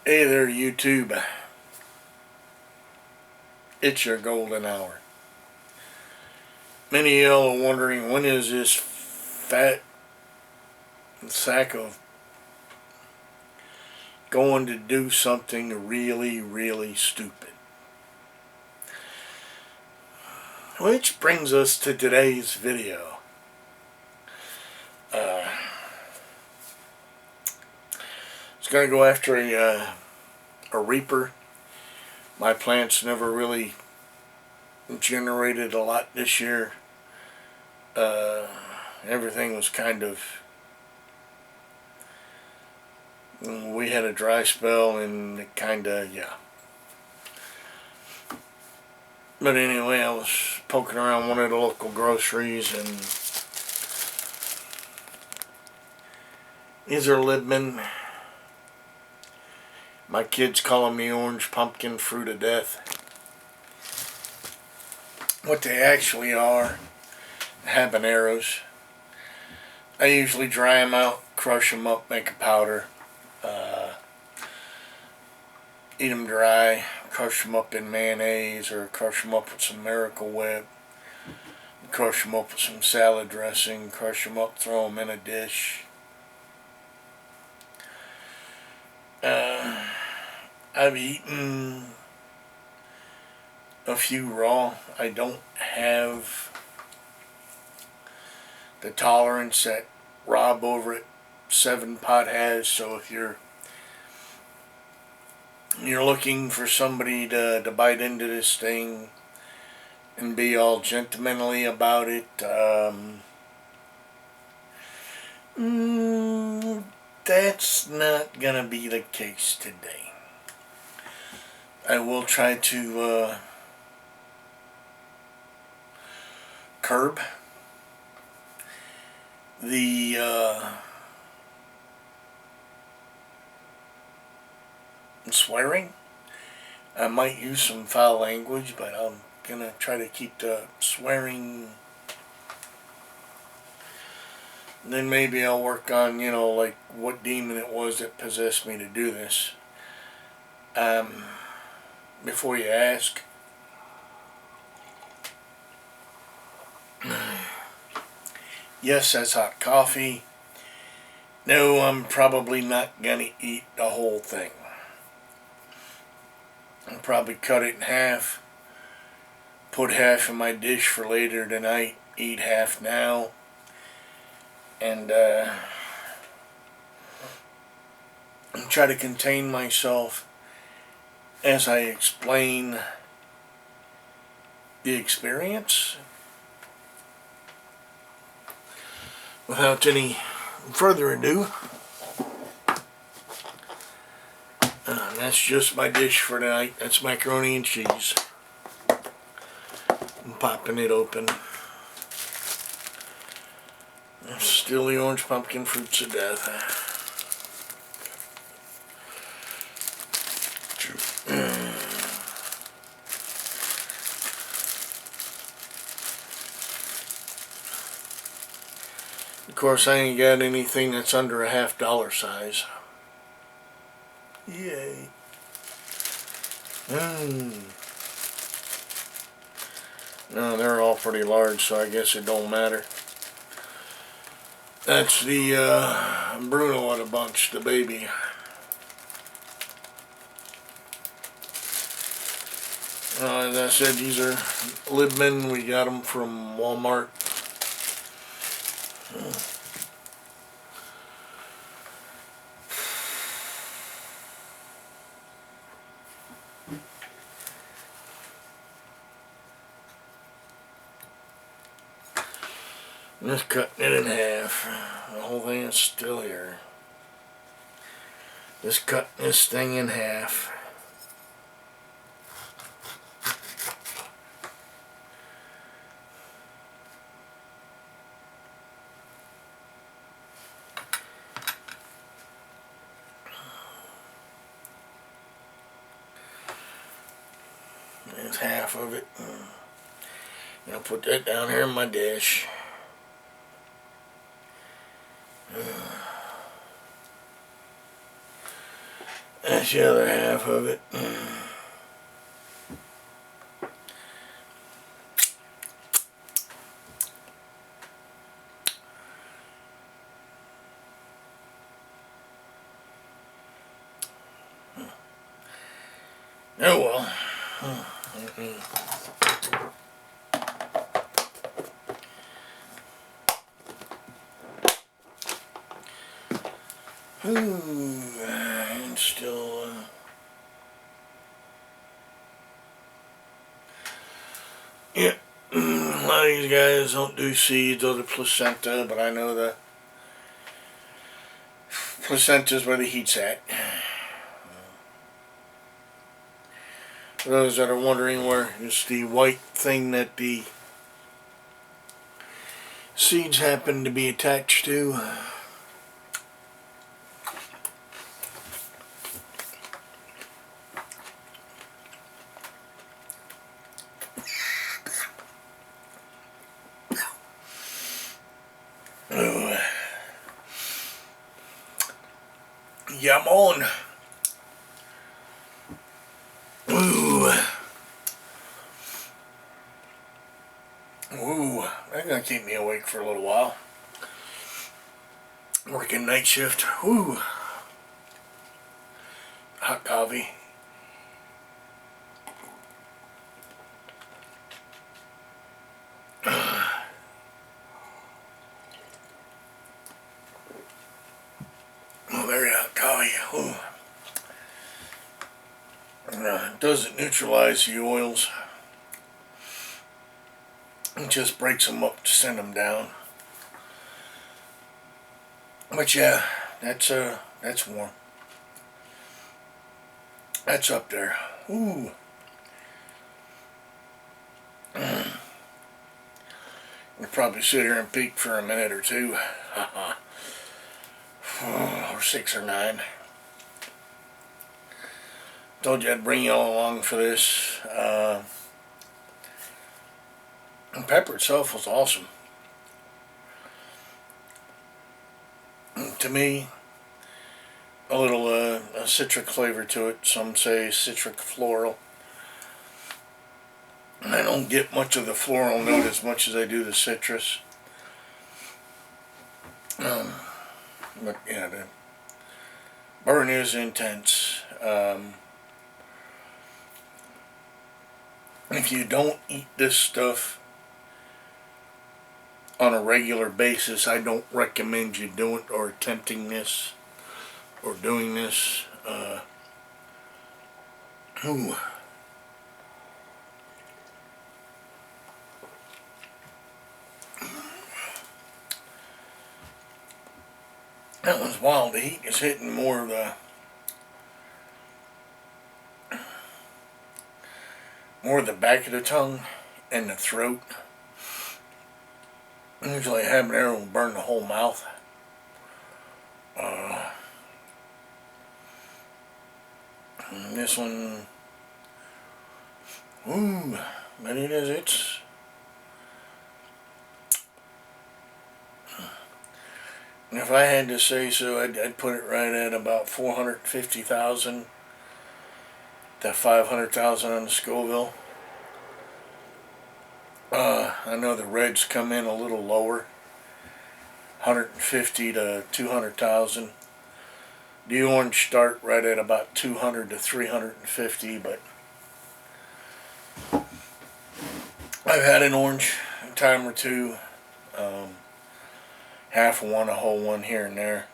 Hey there, YouTube. It's your golden hour. Many of y'all are wondering, when is this fat sack of going to do something really, really stupid? Which brings us to today's video. It's going to go after a reaper. My plants never really generated a lot this year. Everything was kind of, we had a dry spell and it kind of, yeah. But anyway, I was poking around one of the local groceries, and these are Libman. My kids call them the orange pumpkin fruit of death. What they actually are, habaneros. I usually dry them out, crush them up, make a powder. Eat them dry, crush them up in mayonnaise, or crush them up with some Miracle Whip. Crush them up with some salad dressing, crush them up, throw them in a dish. I've eaten a few raw. I don't have the tolerance that Rob over at 7 Pot has, so if you're looking for somebody to bite into this thing and be all gentlemanly about it, that's not gonna be the case today. I will try to curb the swearing. I might use some foul language, but I'm gonna try to keep the swearing. Then maybe I'll work on, like what demon it was that possessed me to do this. Before you ask, yes, that's hot coffee. No, I'm probably not gonna eat the whole thing. I'll probably cut it in half, put half in my dish for later tonight, eat half now, and try to contain myself as I explain the experience. Without any further ado, that's just my dish for tonight. That's macaroni and cheese. I'm popping it open. Still the orange pumpkin fruits of death. Of course, I ain't got anything that's under a $50 size. Yay. No, they're all pretty large, so I guess it don't matter. That's the Bruno of the bunch, the baby. As I said, these are Libman. We got them from Walmart. Just cutting it in half. The whole thing is still here. Just cutting this thing in half. That's half of it. I'll put that down here in my dish. That's the other half of it. Oh well. And still, yeah. A lot of these guys don't do seeds or the placenta, but I know the placenta's where the heat's at. For those that are wondering where it's the white thing that the seeds happen to be attached to. Ooh. Yum on. Ooh. Ooh. That's gonna keep me awake for a little while. Working night shift. Ooh. Hot coffee. Oh, very hot coffee. Ooh. Doesn't neutralize the oils. It just breaks them up to send them down. But yeah, that's warm. That's up there. Ooh. We'll probably sit here and peek for a minute or two. Or 6 or 9. Told you I'd bring you all along for this. The pepper itself was awesome. To me, a little a citric flavor to it. Some say citric floral. I don't get much of the floral note as much as I do the citrus. But yeah, the burn is intense. If you don't eat this stuff on a regular basis, I don't recommend you doing or attempting this or doing this. Ooh. That one's wild. The heat is hitting more of the back of the tongue and the throat. Usually habanero will burn the whole mouth. This one, ooh, but it's. If I had to say so, I'd put it right at about 450,000 to 500,000 on the Scoville. I know the reds come in a little lower, 150 to 200,000. The orange start right at about 200 to 350, but I've had an orange a time or two. Half of one, a whole one here and there.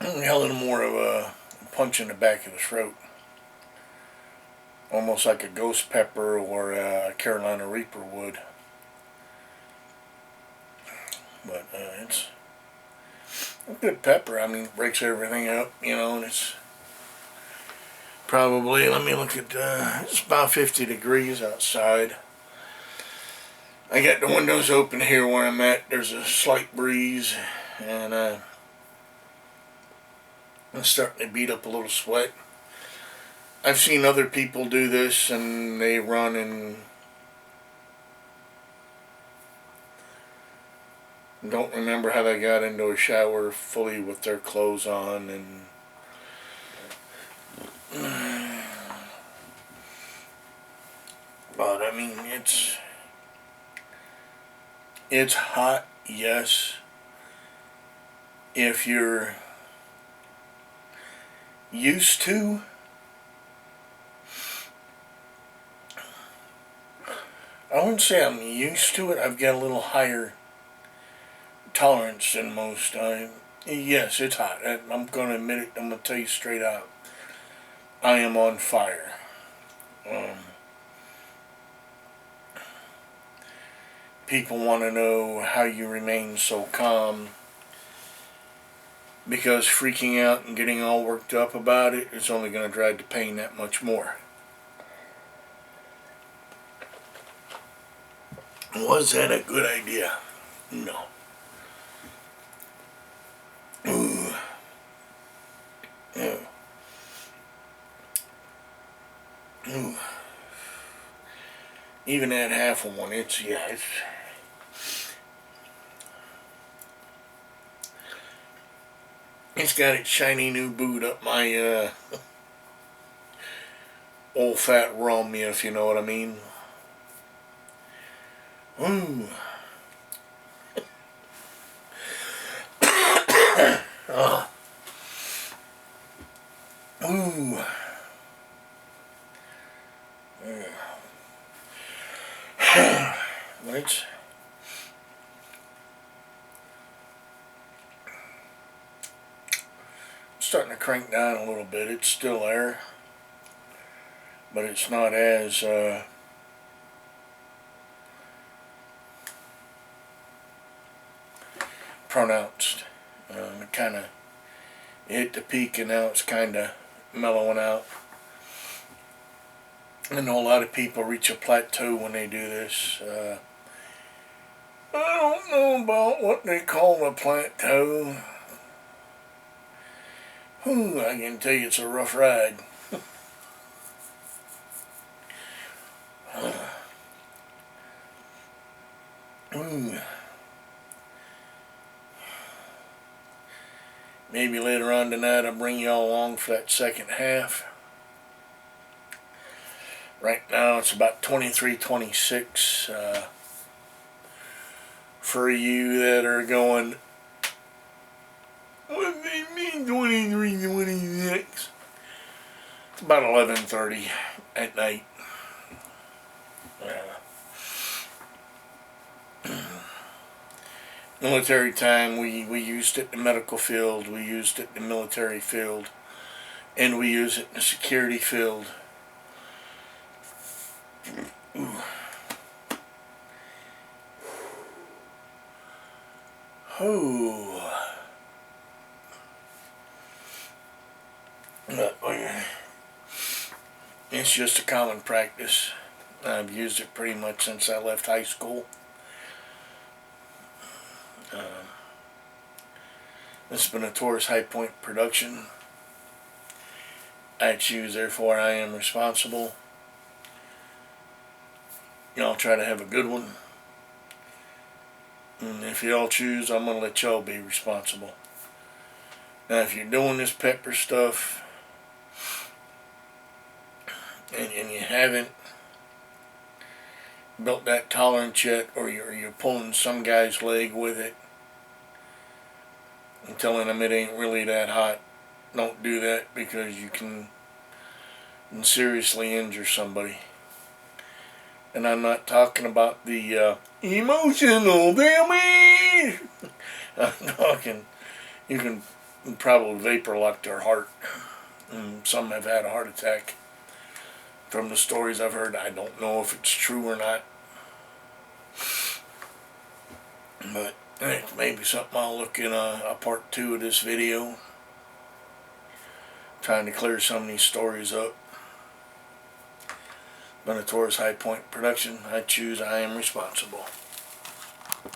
A little more of a punch in the back of the throat. Almost like a ghost pepper or a Carolina Reaper would. But it's a good pepper. I mean, it breaks everything up, and it's probably, let me look at, it's about 50 degrees outside. I got the windows open here where I'm at. There's a slight breeze, and I'm starting to beat up a little sweat. I've seen other people do this, and they run in Don't remember how they got into a shower fully with their clothes on, and but I mean it's hot, yes. If you're used to, I wouldn't say I'm used to it. I've got a little higher tolerance than most. Yes, it's hot. I'm going to admit it. I'm going to tell you straight out. I am on fire. People want to know how you remain so calm, because freaking out and getting all worked up about it is only going to drive the pain that much more. Was that a good idea? No. Ooh. Yeah. Ooh. Even that half of one, it's got its shiny new boot up my old fat rum, if you know what I mean. Ooh. Oh. Ooh. It's starting to crank down a little bit. It's still there, but it's not as pronounced. It kind of hit the peak, and now it's kind of mellowing out. I know a lot of people reach a plateau when they do this. I don't know about what they call a plateau. Whew, I can tell you it's a rough ride. Maybe later on tonight I'll bring y'all along for that second half. Right now it's about 23-26. For you that are going, what do they mean 23-26? It's about 11:30 at night. Military time, we used it in the medical field, we used it in the military field, and we use it in the security field. Ooh. Oh. It's just a common practice. I've used it pretty much since I left high school. This has been a Taurus High Point production. I choose, therefore I am responsible. Y'all try to have a good one. And if y'all choose, I'm going to let y'all be responsible. Now, if you're doing this pepper stuff and you haven't built that tolerance yet, or you're pulling some guy's leg with it and telling him it ain't really that hot, don't do that, because you can seriously injure somebody. And I'm not talking about the emotional damage. I'm talking, you can probably vapor lock their heart. And some have had a heart attack. From the stories I've heard, I don't know if it's true or not. But it's maybe something I'll look in a part 2 of this video. Trying to clear some of these stories up. Been a Taurus High Point production. I choose, I am responsible.